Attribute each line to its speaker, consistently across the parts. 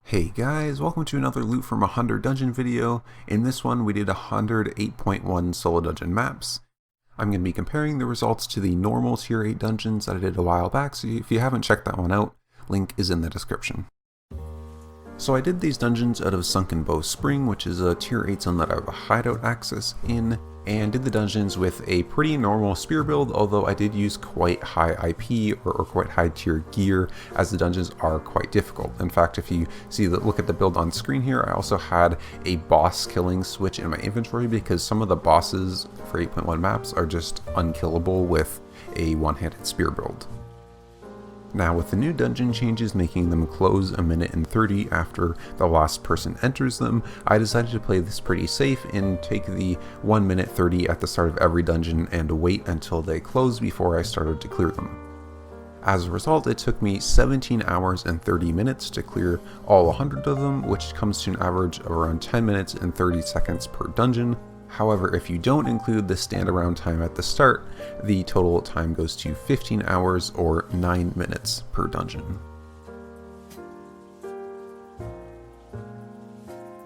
Speaker 1: Hey guys, welcome to another Loot from 100 Dungeon video. In this one we did 100 8.1 solo dungeon maps. I'm going to be comparing the results to the normal tier 8 dungeons that I did a while back, so if you haven't checked that one out, link is in the description. So I did these dungeons out of Sunken Bow Spring, which is a tier 8 zone that I have a hideout access in, and did the dungeons with a pretty normal spear build, although I did use quite high IP or quite high tier gear, as the dungeons are quite difficult. In fact, if you look at the build on screen here, I also had a boss killing switch in my inventory because some of the bosses for 8.1 maps are just unkillable with a one-handed spear build. Now, with the new dungeon changes making them close a minute and 30 after the last person enters them, I decided to play this pretty safe and take the 1 minute 30 at the start of every dungeon and wait until they close before I started to clear them. As a result, it took me 17 hours and 30 minutes to clear all 100 of them, which comes to an average of around 10 minutes and 30 seconds per dungeon. However, if you don't include the stand around time at the start, the total time goes to 15 hours or 9 minutes per dungeon.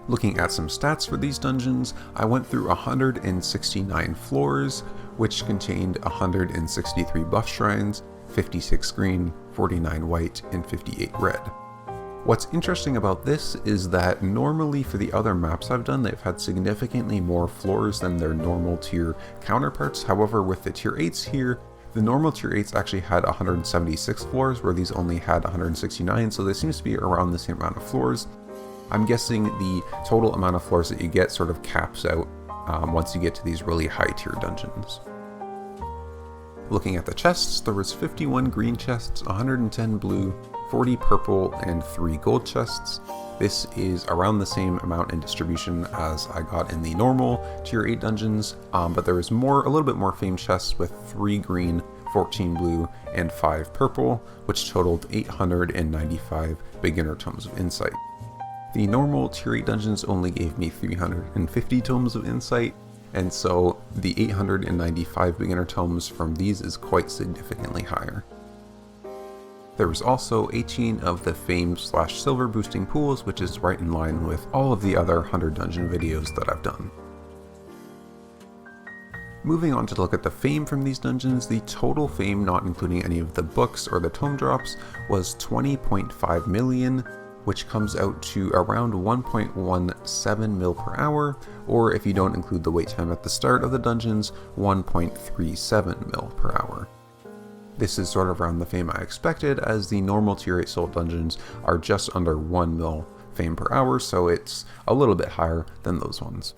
Speaker 1: Looking at some stats for these dungeons, I went through 169 floors, which contained 163 buff shrines, 56 green, 49 white, and 58 red. What's interesting about this is that normally for the other maps I've done, they've had significantly more floors than their normal tier counterparts. However, with the tier 8s here, the normal tier 8s actually had 176 floors, where these only had 169, so there seems to be around the same amount of floors. I'm guessing the total amount of floors that you get sort of caps out once you get to these really high tier dungeons. Looking at the chests, there was 51 green chests, 110 blue, 40 purple, and 3 gold chests. This is around the same amount in distribution as I got in the normal tier 8 dungeons, but there was a little bit more fame chests with 3 green, 14 blue, and 5 purple, which totaled 895 beginner tomes of insight. The normal tier 8 dungeons only gave me 350 tomes of insight, and so the 895 beginner tomes from these is quite significantly higher. There was also 18 of the fame/silver boosting pools, which is right in line with all of the other 100 dungeon videos that I've done. Moving on to look at the fame from these dungeons, the total fame, not including any of the books or the tome drops, was 20.5 million, which comes out to around 1.17 mil per hour, or if you don't include the wait time at the start of the dungeons, 1.37 mil per hour. This is sort of around the fame I expected, as the normal tier 8 soul dungeons are just under 1 mil fame per hour, so it's a little bit higher than those ones.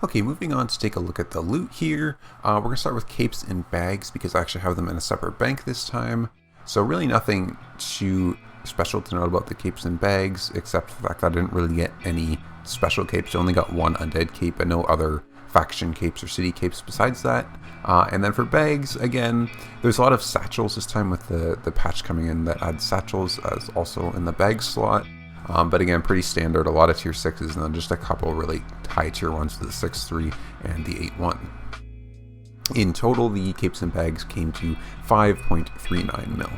Speaker 1: Okay, moving on to take a look at the loot here. We're going to start with capes and bags because I actually have them in a separate bank this time. So really nothing too special to note about the capes and bags, except the fact that I didn't really get any special capes. I only got one undead cape and no other faction capes or city capes besides that. And then for bags, again, there's a lot of satchels this time with the patch coming in that adds satchels as also in the bag slot. But again, pretty standard, a lot of tier 6s and then just a couple really high tier ones for the 6-3 and the 8-1. In total, the capes and bags came to 5.39 mil.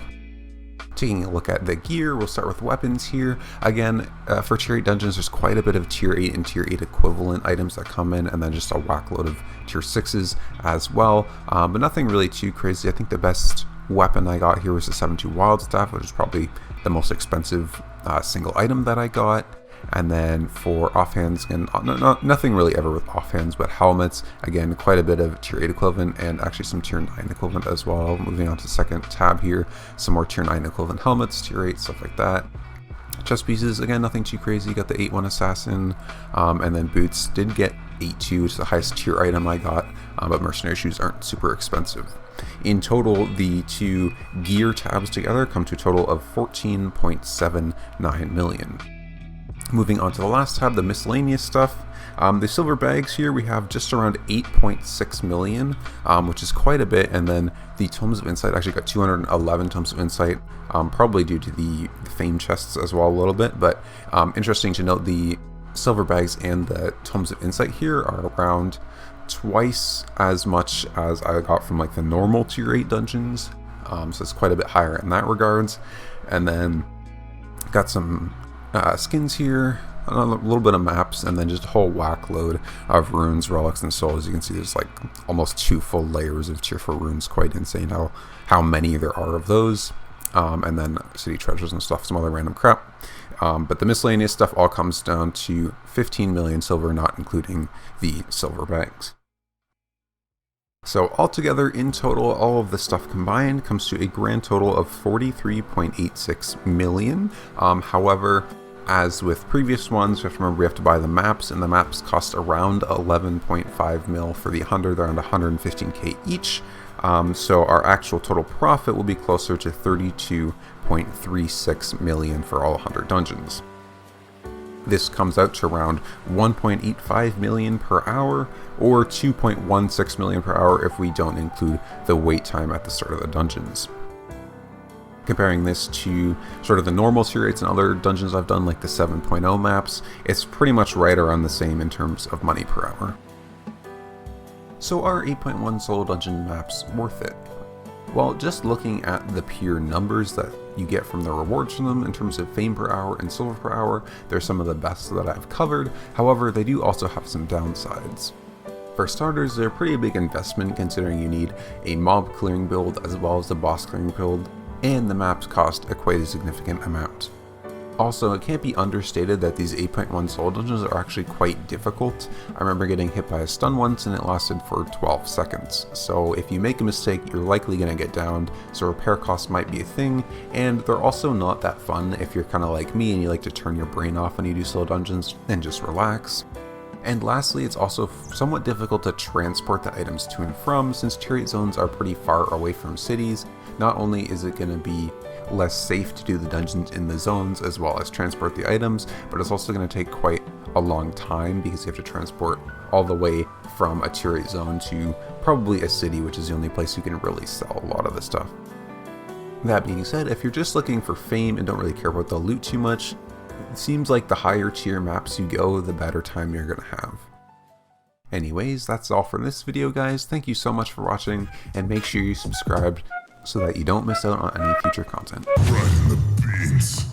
Speaker 1: Taking a look at the gear, we'll start with weapons here. Again, for tier 8 dungeons, there's quite a bit of tier 8 and tier 8 equivalent items that come in, and then just a whack load of tier 6s as well, but nothing really too crazy. I think the best weapon I got here was the 7-2 Wild Staff, which is probably the most expensive single item that I got. And then for offhands, again, nothing really ever with offhands, but helmets, again, quite a bit of tier 8 equivalent and actually some tier 9 equivalent as well. Moving on to the second tab here, some more tier 9 equivalent helmets, tier 8, stuff like that. Chest pieces, again, nothing too crazy. Got the 8-1 Assassin, and then boots did get 8-2, which is the highest tier item I got, but mercenary shoes aren't super expensive. In total, the two gear tabs together come to a total of 14.79 million. Moving on to the last tab, the miscellaneous stuff. The silver bags here, we have just around 8.6 million, which is quite a bit, and then the tomes of insight actually got 211 tomes of insight, probably due to the fame chests as well a little bit, but interesting to note the silver bags and the tomes of insight here are around twice as much as I got from like the normal tier 8 dungeons. so it's quite a bit higher in that regards. And then got some skins here, a little bit of maps, and then just a whole whack load of runes, relics, and souls. You can see there's like almost 2 full layers of tier 4 runes. Quite insane how many there are of those. And then city treasures and stuff, some other random crap. But the miscellaneous stuff all comes down to 15 million silver, not including the silver bags. So altogether, in total, all of this stuff combined comes to a grand total of 43.86 million. However, as with previous ones, we have to remember we have to buy the maps, and the maps cost around 11.5 mil for the 100, they're around 115k each. So our actual total profit will be closer to 32.36 million for all 100 dungeons. This comes out to around 1.85 million per hour, or 2.16 million per hour if we don't include the wait time at the start of the dungeons. Comparing this to sort of the normal tier rates and other dungeons I've done, like the 7.0 maps, it's pretty much right around the same in terms of money per hour. So are 8.1 solo dungeon maps worth it? Well, just looking at the pure numbers that you get from the rewards from them in terms of fame per hour and silver per hour, they're some of the best that I've covered. However, they do also have some downsides. For starters, they're a pretty big investment considering you need a mob clearing build as well as a boss clearing build, and the maps cost quite a significant amount. Also, it can't be understated that these 8.1 solo dungeons are actually quite difficult. I remember getting hit by a stun once and it lasted for 12 seconds. So if you make a mistake, you're likely going to get downed, so repair costs might be a thing, and they're also not that fun if you're kind of like me and you like to turn your brain off when you do solo dungeons and just relax. And lastly, it's also somewhat difficult to transport the items to and from, since tier 8 zones are pretty far away from cities. Not only is it going to be less safe to do the dungeons in the zones as well as transport the items, but it's also going to take quite a long time because you have to transport all the way from a tier 8 zone to probably a city, which is the only place you can really sell a lot of this stuff. That being said, if you're just looking for fame and don't really care about the loot too much, it seems like the higher tier maps you go, the better time you're going to have. Anyways, that's all for this video, guys. Thank you so much for watching, and make sure you subscribe so that you don't miss out on any future content.
Speaker 2: Right in the beats.